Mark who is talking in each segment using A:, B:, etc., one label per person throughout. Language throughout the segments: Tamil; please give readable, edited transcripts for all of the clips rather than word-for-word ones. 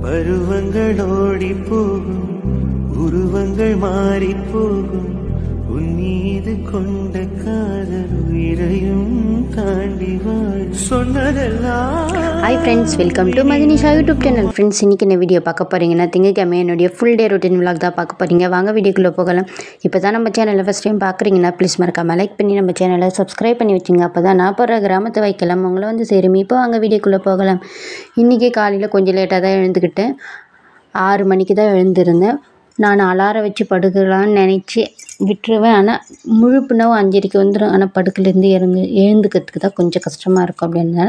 A: பருவங்கள் ஓடி போகும், உருவங்கள் மாறி போகும், உன் மீது கொண்ட காதல் உயிரையும் தாண்டி வாழ் சொன்னதெல்லாம்.
B: Hi friends, welcome to Madhinisha YouTube channel. Friends, இன்றைக்கி என்ன வீடியோ பார்க்க போகிறீங்கன்னா, திங்கக்கிழமை என்னுடைய ஃபுல் டே ரொட்டீன் விலாக் தான் பார்க்க போகிறீங்க. வாங்க வீடியோக்குள்ளே போகலாம். இப்போ தான் நம்ம சேனலில் ஃபஸ்ட் டைம் பார்க்குறீங்கன்னா ப்ளீஸ் மறக்காமல் லைக் பண்ணி நம்ம சேனலை சப்ஸ்கிரைப் பண்ணி வச்சுங்க. அப்போ தான் நான் போடுற கிராமத்தை வைக்கலாம் உங்களை வந்து சேரும். இப்போ வாங்க வீடியோக்குள்ளே போகலாம். இன்றைக்கி காலையில் கொஞ்சம் லேட்டாக தான் எழுந்துக்கிட்டேன். 6 மணிக்கு தான் எழுந்திருந்தேன். நான் அலாரம் வச்சு படுக்கலான்னு நினச்சி விட்டுருவேன். ஆனால் முழுப்புனவு 5:30 வந்துடும். ஆனால் படுக்கிலேருந்து எழுந்துக்கிறதுக்கு தான் கொஞ்சம் கஷ்டமாக இருக்கும். அப்படின்னால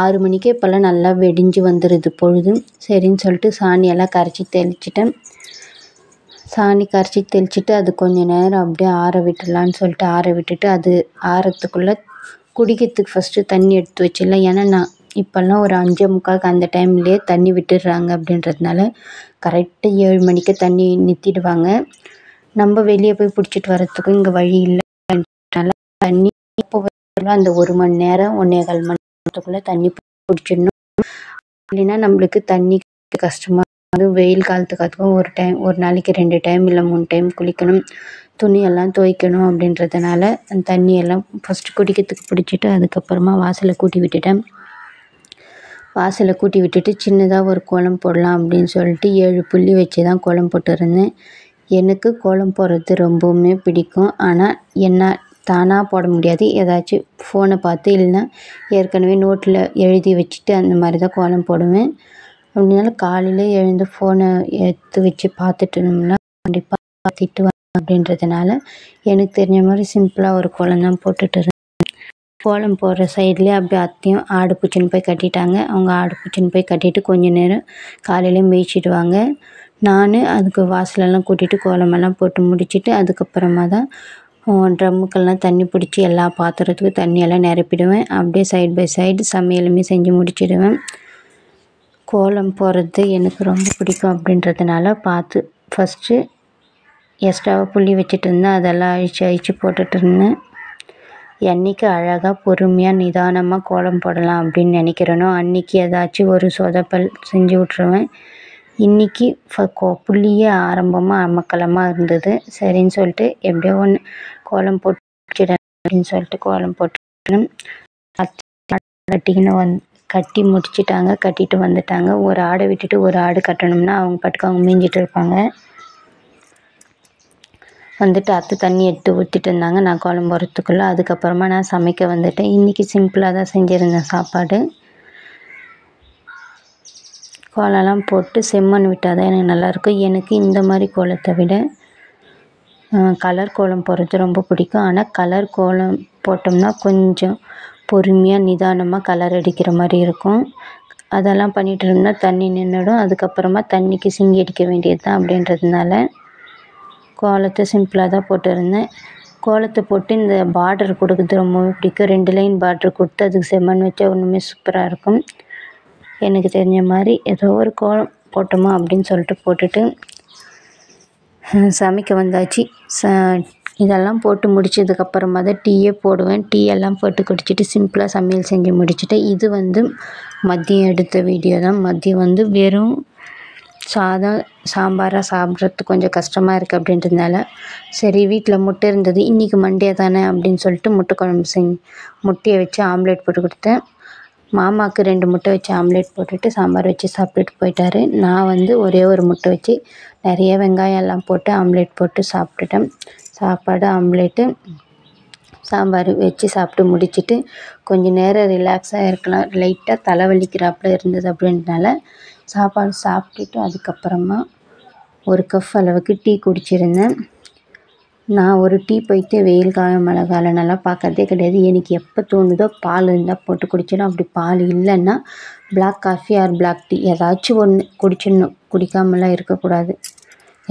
B: 6 மணிக்கே இப்போல்லாம் நல்லா வெடிஞ்சு வந்துடுது பொழுது. சரின்னு சொல்லிட்டு சாணியெல்லாம் கரைச்சி தெளிச்சிட்டேன். சாணி கரைச்சி தெளிச்சிட்டு அது கொஞ்சம் நேரம் அப்படியே ஆற விட்டுடலான்னு சொல்லிட்டு ஆற விட்டுட்டு, அது ஆறத்துக்குள்ளே குடிக்கிறதுக்கு ஃபஸ்ட்டு தண்ணி எடுத்து வச்சிடலாம். ஏன்னா நான் இப்போல்லாம் ஒரு 5:45 அந்த டைம்லேயே தண்ணி விட்டுடுறாங்க. அப்படின்றதுனால கரெக்டாக 7 மணிக்கு தண்ணி நிறுத்திடுவாங்க. நம்ம வெளியே போய் பிடிச்சிட்டு வரத்துக்கும் இங்கே வழி இல்லை. தண்ணி இப்போ அந்த 1 மணி நேரம் 1.25 மணி நேரத்துக்குள்ளே தண்ணி பிடிச்சிடணும். இல்லைன்னா நம்மளுக்கு தண்ணி கஷ்டமாக இருக்கும். வெயில் காலத்துக்கு அதுக்கும் ஒரு நாளைக்கு 2 டைம் இல்லை 3 டைம் குளிக்கணும், துணியெல்லாம் துவைக்கணும். அப்படின்றதுனால அந்த தண்ணியெல்லாம் ஃபஸ்ட்டு குடிக்கிறதுக்கு பிடிச்சிட்டு அதுக்கப்புறமா வாசலை கூட்டி விட்டுட்டேன். வாசலை கூட்டி விட்டுட்டு சின்னதாக ஒரு கோலம் போடலாம் அப்படின்னு சொல்லிட்டு 7 புள்ளி வச்சு தான் கோலம் போட்டுருந்தேன். எனக்கு கோலம் போடுறது ரொம்பவுமே பிடிக்கும். ஆனால் என்ன தானாக போட முடியாது. ஏதாச்சும் ஃபோனை பார்த்து இல்லைன்னா ஏற்கனவே நோட்டில் எழுதி வச்சுட்டு அந்த மாதிரி தான் கோலம் போடுவேன். அப்படினால காலையில் எழுந்து ஃபோனை எடுத்து வச்சு பார்த்துட்டோம்னா கண்டிப்பாக திட்டுவாங்க. அப்படின்றதுனால எனக்கு தெரிஞ்ச மாதிரி சிம்பிளாக ஒரு கோலம் தான் போட்டுட்டு இருந்தேன். கோலம் போடுற சைட்லேயே அப்படியே அத்தையும் ஆடு பூச்சின்னு போய் கட்டிட்டாங்க. அவங்க ஆடு பூச்சின்னு போய் கட்டிட்டு கொஞ்சம் நேரம் காலையிலே மேய்ச்சிடுவாங்க. நான் அதுக்கு வாசலெல்லாம் கூட்டிகிட்டு கோலமெல்லாம் போட்டு முடிச்சுட்டு அதுக்கப்புறமா தான் ட்ரம்முக்கெல்லாம் தண்ணி பிடிச்சி எல்லா பாத்திரத்துக்கும் தண்ணியெல்லாம் நிரப்பிடுவேன். அப்படியே சைடு பை சைடு சமையலுமே செஞ்சு முடிச்சிடுவேன். கோலம் போடுறது எனக்கு ரொம்ப பிடிக்கும். அப்படின்றதுனால பார்த்து ஃபஸ்ட்டு எக்ஸ்ட்ராவாக புள்ளி வச்சுட்டு இருந்தேன். அதெல்லாம் அழிச்சு போட்டுட்டு இருந்தேன். என்றைக்கு அழகாக பொறுமையாக நிதானமாக கோலம் போடலாம் அப்படின்னு நினைக்கிறேனோ அன்றைக்கி ஏதாச்சும் ஒரு சொதப்பல் செஞ்சு விட்ருவேன். இன்றைக்கி புள்ளியே ஆரம்பமாக அமக்கலமாக இருந்தது. சரின்னு சொல்லிட்டு எப்படியோ ஒன்று கோலம் போட்டுச்சிடேன் அப்படின்னு சொல்லிட்டு கோலம் போட்டு கட்டி முடிச்சிட்டாங்க. கட்டிட்டு வந்துட்டாங்க. ஒரு ஆடை விட்டுட்டு ஒரு ஆடு கட்டணும்னா அவங்க பாட்டுக்கு அவங்க மேய்ஞ்சிட்டு இருப்பாங்க. வந்துட்டு அத்தை தண்ணி எடுத்து ஊற்றிட்டு இருந்தாங்க நான் கோலம் போடுறதுக்குள்ளே. அதுக்கப்புறமா நான் சமைக்க வந்துட்டேன். இன்றைக்கி சிம்பிளாக தான் செஞ்சுருந்தேன் சாப்பாடு. கோலம்லாம் போட்டு செம்மண் விட்டால் தான் எனக்கு நல்லாயிருக்கும். எனக்கு இந்த மாதிரி கோலத்தை விட கலர் கோலம் போடுறது ரொம்ப பிடிக்கும். ஆனால் கலர் கோலம் போட்டோம்னா கொஞ்சம் பொறுமையாக நிதானமாக கலர் அடிக்கிற மாதிரி இருக்கும். அதெல்லாம் பண்ணிகிட்டு இருந்தோம்னா தண்ணி நின்றுடும். அதுக்கப்புறமா தண்ணிக்கு சிங்கி அடிக்க வேண்டியது தான். அப்படின்றதுனால கோலத்தை சிம்பிளாக தான் போட்டுருந்தேன். கோலத்தை போட்டு இந்த பார்டர் கொடுக்குறது ரொம்ப பிடிக்கும். 2 லைன் பார்டர் கொடுத்து அதுக்கு செம்மண் வச்சா ஒன்றுமே சூப்பராக இருக்கும். எனக்கு தெரிஞ்ச மாதிரி ஏதோ ஒரு கோலம் போட்டோமா அப்படின்னு சொல்லிட்டு போட்டுட்டு சமைக்க வந்தாச்சு. இதெல்லாம் போட்டு முடிச்சதுக்கப்புறமா தான் டீயே போடுவேன். டீ எல்லாம் போட்டு குடிச்சிட்டு சிம்பிளாக சமையல் செஞ்சு முடிச்சுட்டு இது மதியம் எடுத்த வீடியோ தான். மதியம் வெறும் சாதம் சாம்பாராக சாப்பிட்றதுக்கு கொஞ்சம் கஷ்டமாக இருக்குது. அப்படின்றதுனால சரி வீட்டில் முட்டை இருந்தது, இன்றைக்கி மண்டே தானே அப்படின்னு சொல்லிட்டு முட்டை குழம்பு முட்டையை வச்சு ஆம்லேட் போட்டு கொடுத்தேன். மாமாவுக்கு 2 முட்டை வச்சு ஆம்லேட் போட்டுட்டு சாம்பார் வச்சு சாப்பிட்டுட்டு போயிட்டார். நான் ஒரே ஒரு முட்டை வச்சு நிறைய வெங்காயம் எல்லாம் போட்டு ஆம்லேட் போட்டு சாப்பிட்டுட்டேன். சாப்பாடு ஆம்லேட்டு சாம்பார் வச்சு சாப்பிட்டு முடிச்சுட்டு கொஞ்சம் நேரம் ரிலாக்ஸாக இருக்கலாம். லைட்டாக தலைவலிக்கிறாப்புல இருந்தது. அப்படின்றதுனால சாப்பாடு சாப்பிட்டுட்டு அதுக்கப்புறமா ஒரு கப் அளவுக்கு டீ குடிச்சிருந்தேன். நான் ஒரு டீ போயிட்டு வெயில் காலம் மழை காலம்னாலாம் பார்க்கறதே கிடையாது. எனக்கு எப்போ தோணுதோ பால் இருந்தால் போட்டு குடிச்சிடும். அப்படி பால் இல்லைன்னா black coffee or black tea ஏதாச்சும் ஒன்று குடிச்சிடணும். குடிக்காமலாம் இருக்கக்கூடாது.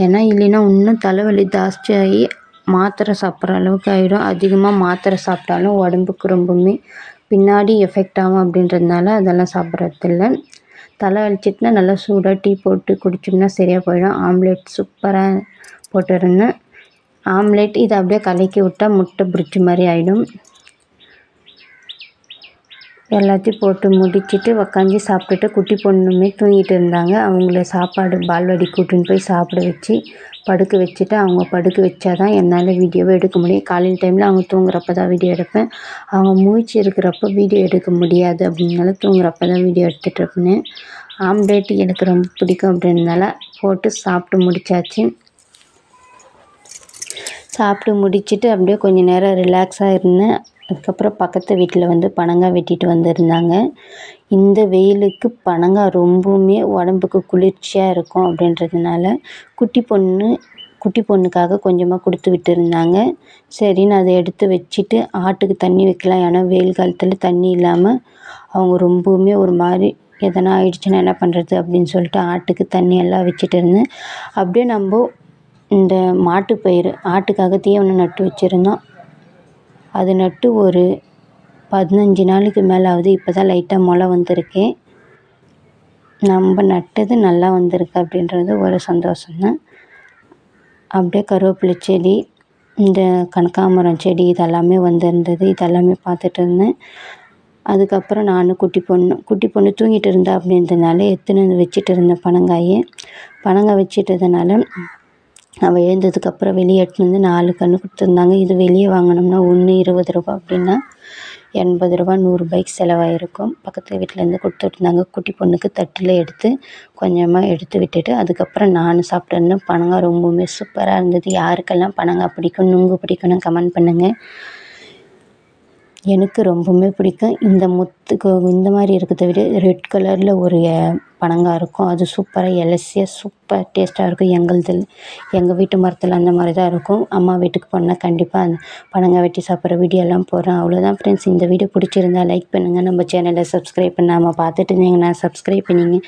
B: ஏன்னா இல்லைன்னா இன்னும் தலைவலி ஜாஸ்தியாகி மாத்திரை சாப்பிட்ற அளவுக்கு ஆகிடும். அதிகமாக மாத்திரை சாப்பிட்டாலும் உடம்புக்கு ரொம்பவுமே பின்னாடி எஃபெக்ட் ஆகும். அப்படின்றதுனால அதெல்லாம் சாப்பிட்றதில்ல. தலை வலிச்சிட்டுனா நல்லா சூடாக டீ போட்டு குடிச்சோம்னா சரியாக போயிடும். ஆம்லேட் சூப்பராக போட்டுருந்தேன். ஆம்லேட் இதை அப்படியே கலக்கி விட்டால் முட்டை பிடிச்ச மாதிரி ஆகிடும். எல்லாத்தையும் போட்டு முடிச்சுட்டு உக்காந்து சாப்பிட்டுட்டு குட்டி பொண்ணுமே தூங்கிட்டு இருந்தாங்க. அவங்கள சாப்பாடு பால்வாடி கூட்டின்னு போய் சாப்பிட வச்சு படுக்க வச்சுட்டு அவங்க படுக்க வச்சா தான் என்னால் வீடியோவை எடுக்க முடியும். காலையில் டைமில் அவங்க தூங்குறப்ப தான் வீடியோ எடுப்பேன். அவங்க முழிச்சு இருக்கிறப்ப வீடியோ எடுக்க முடியாது அப்படின்னால தூங்குறப்ப தான் வீடியோ எடுத்துகிட்டு இருப்பேன். ஆம்லேட் எனக்கு ரொம்ப பிடிக்கும் அப்படின்றதுனால போட்டு சாப்பிட்டு முடித்தாச்சு. சாப்பிட்டு முடிச்சுட்டு அப்படியே கொஞ்சம் நேரம் ரிலாக்ஸாக இருந்தேன். அதுக்கப்புறம் பக்கத்து வீட்டில் வந்து பனங்காய் வெட்டிட்டு வந்திருந்தாங்க. இந்த வெயிலுக்கு பனங்காய் ரொம்பவுமே உடம்புக்கு குளிர்ச்சியாக இருக்கும் அப்படின்றதுனால குட்டி பொண்ணுக்காக கொஞ்சமாக கொடுத்து விட்டுருந்தாங்க. சரின்னு அதை எடுத்து வச்சுட்டு ஆட்டுக்கு தண்ணி வைக்கலாம். ஏன்னா வெயில் காலத்தில் தண்ணி இல்லாமல் அவங்க ரொம்பவுமே ஒரு மாதிரி எதனா ஆயிடுச்சுன்னா என்ன பண்ணுறது அப்படின்னு சொல்லிட்டு ஆட்டுக்கு தண்ணி எல்லாம் வச்சுட்டு இருந்தேன். அப்படியே நம்ம இந்த மாட்டுப்பயிறு ஆட்டுக்காக தீவனம் நட்டு வச்சுருந்தோம். அது நட்டு ஒரு 15 நாளைக்கு மேலே ஆகுது. இப்போ தான் லைட்டாக முளை வந்திருக்கேன். நம்ம நட்டது நல்லா வந்திருக்கு அப்படின்றது ஒரு சந்தோஷம்தான். அப்படியே கருவேப்பிலை செடி, இந்த கனகாமரம் செடி இதெல்லாமே வந்திருந்தது. இதெல்லாமே பார்த்துட்டு இருந்தேன். அதுக்கப்புறம் நான் குட்டி பொண்ணு தூங்கிட்டு இருந்தா அப்படின்றதுனால எடுத்துன்னு வந்து வச்சுட்டு இருந்தேன் பனங்காய் வச்சுட்டதுனால அவள் எழுந்ததுக்கப்புறம் வெளியே எடுத்துன்னு வந்து 4 கன்று கொடுத்துருந்தாங்க. இது வெளியே வாங்கினோம்னா ஒன்று 20 ரூபா அப்படின்னா 80 ரூபா 100 ரூபாய்க்கு செலவாயிருக்கும். பக்கத்து வீட்டிலேருந்து கொடுத்துட்ருந்தாங்க. குட்டி பொண்ணுக்கு தட்டில் எடுத்து கொஞ்சமாக எடுத்து விட்டுட்டு அதுக்கப்புறம் நான் சாப்பிட்டு பனங்காய் ரொம்பவுமே சூப்பராக இருந்தது. யாருக்கெல்லாம் பனங்காய் பிடிக்கும், நுங்கு பிடிக்கும்னு கமெண்ட் பண்ணுங்கள். எனக்கு ரொம்பவுமே பிடிக்கும். இந்த மாதிரி இருக்கிறத விட ரெட் கலரில் ஒரு பனங்காய் இருக்கும். அது சூப்பராக எலசியாக சூப்பர் டேஸ்ட்டாக இருக்கும். எங்கள் வீட்டு மரத்தில் அந்த மாதிரி தான் இருக்கும். அம்மா வீட்டுக்கு போனால் கண்டிப்பாக அந்த பனங்காய் வெட்டி சாப்பிட்ற வீடியோலாம் போடுறேன். அவ்வளோதான் ஃப்ரெண்ட்ஸ். இந்த வீடியோ பிடிச்சிருந்தா லைக் பண்ணுங்கள். நம்ம சேனலை சப்ஸ்கிரைப் பண்ணாமல் பார்த்துட்டு இருந்தீங்கன்னா சப்ஸ்கிரைப் பண்ணிங்க.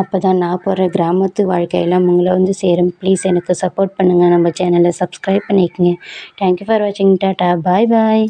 B: அப்போ தான் நான் போடுற கிராமத்து வாழ்க்கையெல்லாம் உங்களை வந்து சேரும். ப்ளீஸ் எனக்கு சப்போர்ட் பண்ணுங்கள். நம்ம சேனலை சப்ஸ்கிரைப் பண்ணிக்கோங்க. தேங்க்யூ ஃபார் வாட்சிங். டாட்டா பாய் பாய்.